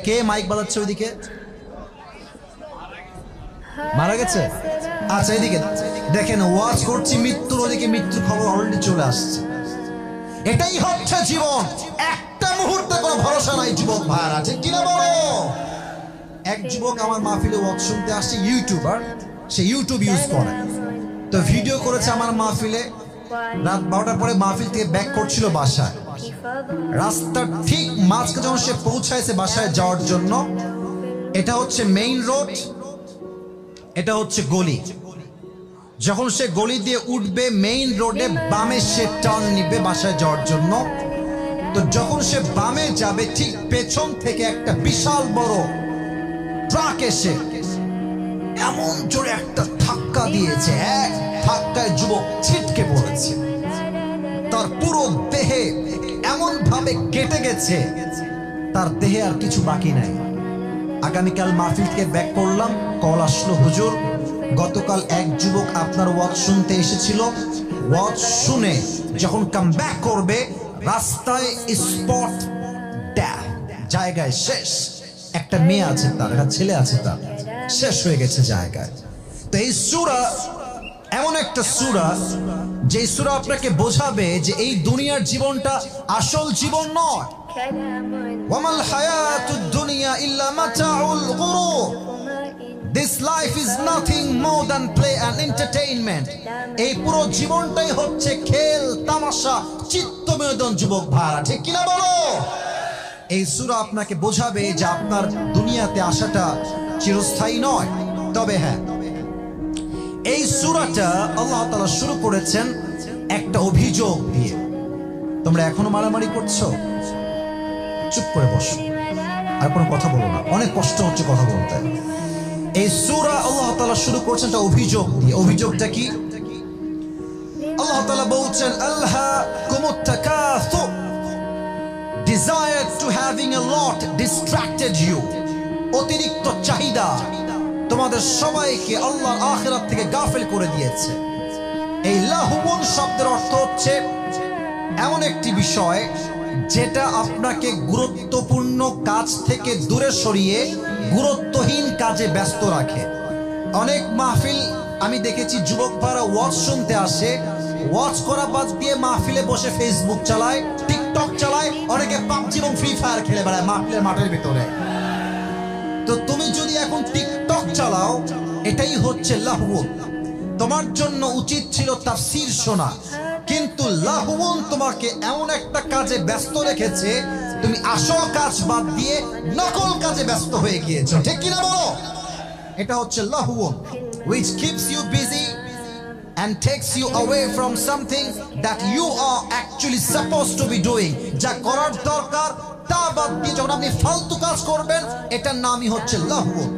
কে mic বাজাচ্ছে ওইদিকে? মারা গেছে? আচ্ছা, এদিকে দেখেন, ওয়াজ করছি মৃত্যুর, ওদিকে মৃত্যুর খবর অলরেডি চলে আসছে। এটাই হচ্ছে জীবন। একটা মুহূর্তে কোনো ভরসা নাই যুবক ভাইরা, ঠিক কিনা বলো? এক যুবক আমার মাহফিলে ওয়াজ শুনতে আসছে, ইউটিউবার, সে ইউটিউব ইউজ করে, তো ভিডিও করেছে আমার মাহফিলে। রাত 12টার পরে মাহফিল থেকে ব্যাক করছিল বাসায়। রাস্তার ঠিক মাঝখানে যখন সে পৌঁছাইছে বাসায় যাওয়ার জন্য, এটা হচ্ছে মেইন রোড, এটা হচ্ছে গলি। যখন সে গলি দিয়ে উঠবে মেইন রোডে, বামে সে টার্ন নিবে বাসায় যাওয়ার জন্য। তো যখন সে বামে যাবে, ঠিক পেছন থেকে একটা বিশাল বড় ট্রাক এসে এমন জোরে একটা ধাক্কা দিয়েছে, এক ধাক্কায় যুবক ছিটকে পড়েছে। তার পুরো দেহে এমন ভাবে কেটে গেছে, তার দেহে আর কিছু বাকি নাই। আগামীকাল মাহফিল থেকে ব্যাক করলাম, কল আসলো, হুজুর গতকাল এক যুবক আপনার ওয়াজ শুনতে এসেছিল, ওয়াজ শুনে যখন কাম ব্যাক করবে রাস্তায় স্পট ড্যাথ, জায়গায় শেষ। একটা মেয়ে আছে তার, একটা ছেলে আছে তার, শেষ হয়ে গেছে জায়গায়। তো এই সূরা এমন একটা সূরা, যে সূরা আপনাকে বোঝাবে যে এই দুনিয়ার জীবনটা আসল জীবন নয়। ওয়ামাল হায়াতুদ দুনিয়া ইল্লা মাতাউল গুরুর, this life is nothing more than play and entertainment. এই পুরো জীবনটাই হচ্ছে খেল তামাশা, চিত্ত বিনোদন যুবক ভাইরা, ঠিক কিনা বলো? এই সূরা আপনাকে বোঝাবে যে আপনার দুনিয়াতে আসাটা চিরস্থায়ী নয়। তবে হ্যাঁ, এই সূরাটা আল্লাহ তাআলা শুরু করেছেন একটা অভিযোগ দিয়ে। তোমরা এখনো মারামারি করছো? চুপ করে বসো, আর কোনো কথা বলো না, অনেক কষ্ট হচ্ছে কথা বলতে। এই সূরা আল্লাহ তাআলা শুরু করেছেন একটা অভিযোগ দিয়ে। অভিযোগটা কি? আল্লাহ তাআলা বলছেন, আলহাকুমুত তাকাসুর, desire to having a lot distracted you, অতিরিক্ত চাহিদা তোমাদের সবাইকে আল্লাহর আখিরাত থেকে গাফিল করে দিয়েছে। এই লাহুন শব্দের অর্থ হচ্ছে এমন একটি বিষয় যেটা আপনাকে গুরুত্বপূর্ণ কাজ থেকে দূরে সরিয়ে গুরুত্বহীন কাজে ব্যস্ত রাখে। অনেক মাহফিল আমি দেখেছি, যুবক ভাইরা ওয়াজ শুনতে আসে, ওয়াজ করা বাদ দিয়ে মাহফিলে বসে ফেসবুক চালায়, টিকটক চালায়, অনেকে পাবজি এবং ফ্রি ফায়ার খেলে বেড়ায় মাহফিলের মাঠের ভিতরে। তো তুমি যদি এখন টিকটক চালাও, এটাই হচ্ছে লাহওয়ান। তোমার জন্য উচিত ছিল তাফসীর শোনা, কিন্তু লাহওয়ান তোমাকে এমন একটা কাজে ব্যস্ত রেখেছে, তুমি আসল কাজ বাদ দিয়ে নকল কাজে ব্যস্ত হয়ে গিয়েছো, ঠিক কিনা বলো? এটা হচ্ছে লাহওয়ান, which keeps you busy and takes you away from something that you are actually supposed to be doing. যা করার দরকার তা বাদ দিয়ে যখন আপনি ফালতু কাজ করবেন, এটার নামই হচ্ছে লাহওয়ান।